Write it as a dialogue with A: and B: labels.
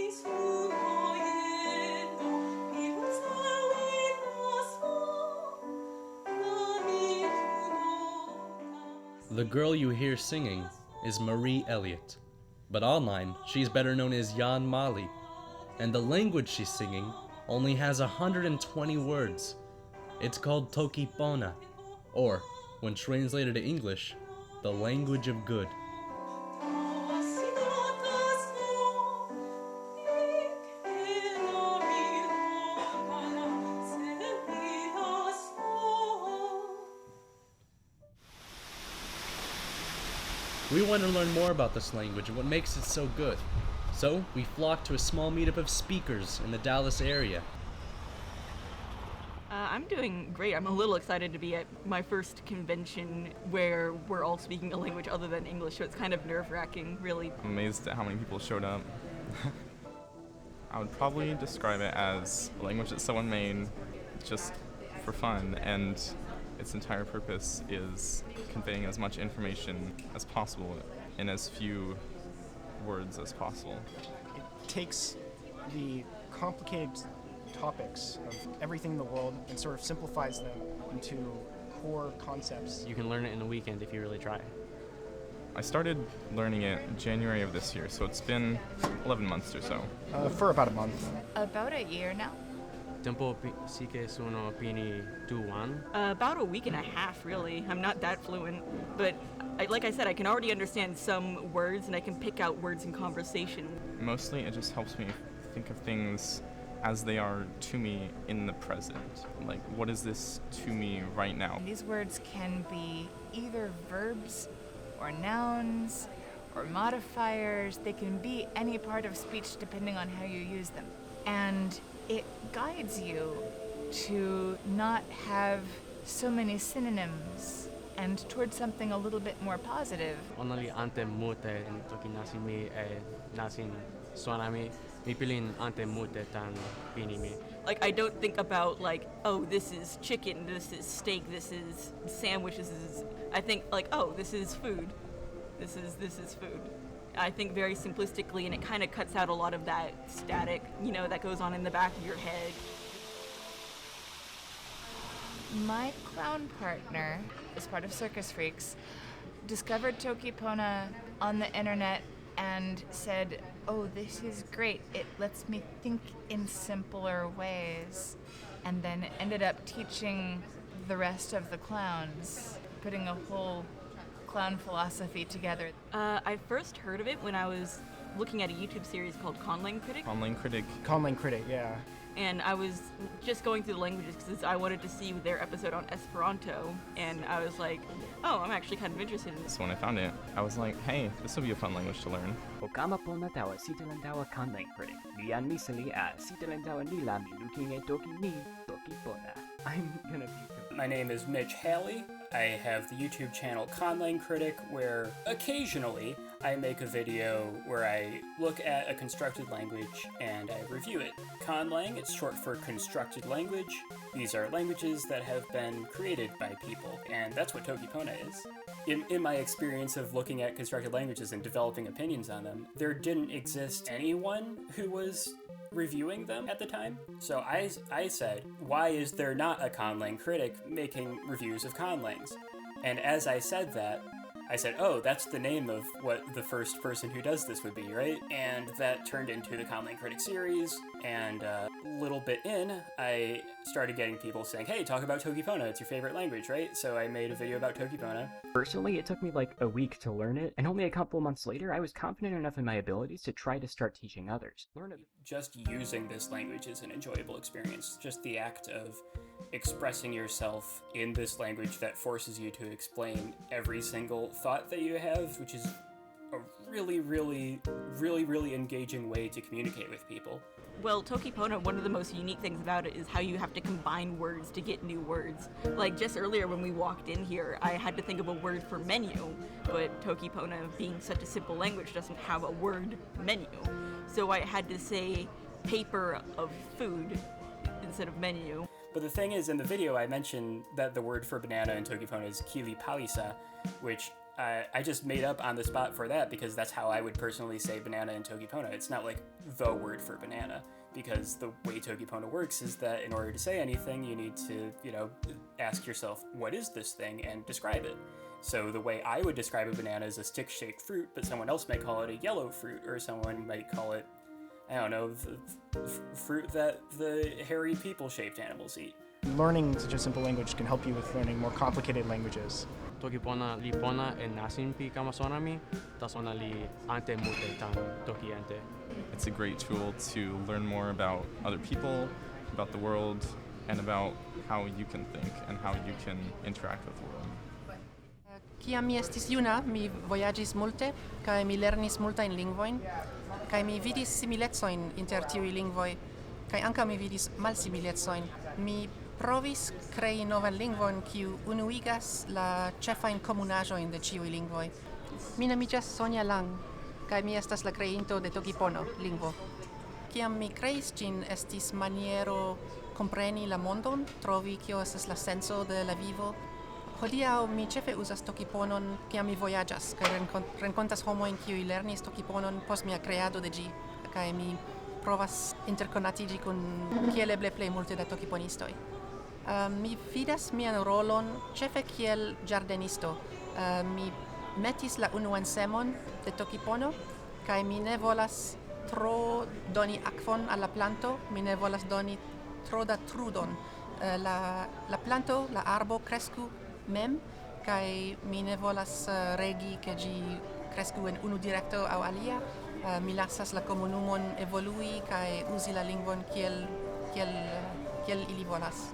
A: The girl you hear singing is Marie Elliott, but online she's better known as Jan Mali, and the language she's singing only has 120 words. It's called Toki Pona, or, when translated to English, the language of good. We want to learn more about this language and what makes it so good. So, we flocked to a small meetup of speakers in the Dallas area.
B: I'm doing great. I'm a little excited to be at my first convention where we're all speaking a language other than English, so it's kind of nerve-wracking, really.
C: I'm amazed at how many people showed up. I would probably describe it as a language that someone made just for fun, and its entire purpose is conveying as much information as possible in as few words as possible.
D: It takes the complicated topics of everything in the world and sort of simplifies them into core concepts.
E: You can learn it in a weekend if you really try.
C: I started learning it in January of this year, so it's been 11 months or so.
D: For about a month.
F: About a year now.
E: Tempo sike sono pini tuwan.
B: About a week and a half, really. I'm not that fluent, but like I said, I can already understand some words and I can pick out words in conversation.
C: Mostly it just helps me think of things as they are to me in the present. Like, what is this to me right now?
F: These words can be either verbs or nouns or modifiers. They can be any part of speech depending on how you use them. And it guides you to not have so many synonyms and towards something a little bit more positive.
E: Onali ante mute in toki nasi mi nasin suanami mi pilin ante mute tan pini mi.
B: Like, I don't think about, like, oh, this is chicken, this is steak, this is sandwich, this is... I think, like, oh, this is food. This is food. I think very simplistically, and it kind of cuts out a lot of that static, that goes on in the back of your head.
F: My clown partner, as part of Circus Freaks, discovered Toki Pona on the internet and said, oh, this is great. It lets me think in simpler ways. And then ended up teaching the rest of the clowns, putting a whole clown philosophy together.
B: I first heard of it when I was looking at a YouTube series called Conlang Critic.
D: Conlang Critic, yeah.
B: And I was just going through the languages because I wanted to see their episode on Esperanto, and I was like, oh, I'm actually kind of interested in this.
C: So when I found it, I was like, hey, this will be a fun language to learn.
G: Okama pona tawa sitalandawa Conlang Critic. Lian misali a sitalandawa nila mi looking at Toki ni Toki Pona. I'm gonna be...
H: My name is Mitch Haley. I have the YouTube channel Conlang Critic, where occasionally I make a video where I look at a constructed language and I review it. Conlang, it's short for constructed language. These are languages that have been created by people, and that's what Toki Pona is. In my experience of looking at constructed languages and developing opinions on them, there didn't exist anyone who was reviewing them at the time. So I said, why is there not a Conlang critic making reviews of conlangs? And as I said that, I said, oh, that's the name of what the first person who does this would be, right? And that turned into the Conlang Critic series, and a little bit in, I started getting people saying, hey, talk about Toki Pona, it's your favorite language, right? So I made a video about Toki Pona.
G: Personally, it took me like a week to learn it, and only a couple months later, I was confident enough in my abilities to try to start teaching others.
H: Just using this language is an enjoyable experience. Just the act of expressing yourself in this language that forces you to explain every single thought that you have, which is a really engaging way to communicate with people.
B: Well, Toki Pona, one of the most unique things about it is how you have to combine words to get new words. Like, just earlier when we walked in here, I had to think of a word for menu, but Toki Pona, being such a simple language, doesn't have a word menu. So I had to say paper of food instead of menu.
H: But the thing is, in the video I mentioned that the word for banana in Toki Pona is kili palisa, which I just made up on the spot for that because that's how I would personally say banana in Toki Pona. It's not like the word for banana, because the way Toki Pona works is that in order to say anything, you need to, ask yourself, what is this thing, and describe it. So the way I would describe a banana is a stick-shaped fruit, but someone else might call it a yellow fruit, or someone might call it, I don't know, the fruit that the hairy people-shaped animals eat.
D: Learning such a simple language can help you with learning more complicated languages.
E: Toki Pona li pona e nasin pi kamasonami, tas ona li ante mute tan toki ante.
C: It's a great tool to learn more about other people, about the world, and about how you can think and how you can interact with the world.
I: Kiam mi estis juna, mi vojaĝis multe, kaj mi lernis multajn lingvojn, kaj mi vidis similecojn inter tiuj lingvoj, kaj ankaŭ mi vidis malsimilecojn. Mi provis krei novan lingvon, kiu unuigas la ĉefajn komunaĵojn de ĉiuj lingvoj. Mi nomiĝas Sonja Lang, kaj mi estas la kreinto de Toki Pona lingvo. Kiam mi kreis ĝin, estis maniero kompreni la mondon, trovi kio estas la senco de la vivo. Hodiaŭ mi ĉefe uzas Toki Ponon, kiam mi vojaĝas kaj renkontas homojn, kiuj lernis Toki Ponon post mia kreado de ĝi, kaj mi provas interkonatiĝi kun kiel eble plej multe da tokiponistoj. Mi vidas mian rolon ĉefe kiel ĝardenisto. Mi metis la unuan semon de Toki Pono, kaj mi ne volas tro doni akvon al la planto, mi ne volas doni tro da trudon. La planto, la arbo kresku mem, kaj mi ne volas regi ke ĝi kresku en unu direkto aŭ alia. Mi lasas la komunumon evolui kaj uzi la lingvon kiel ili volas.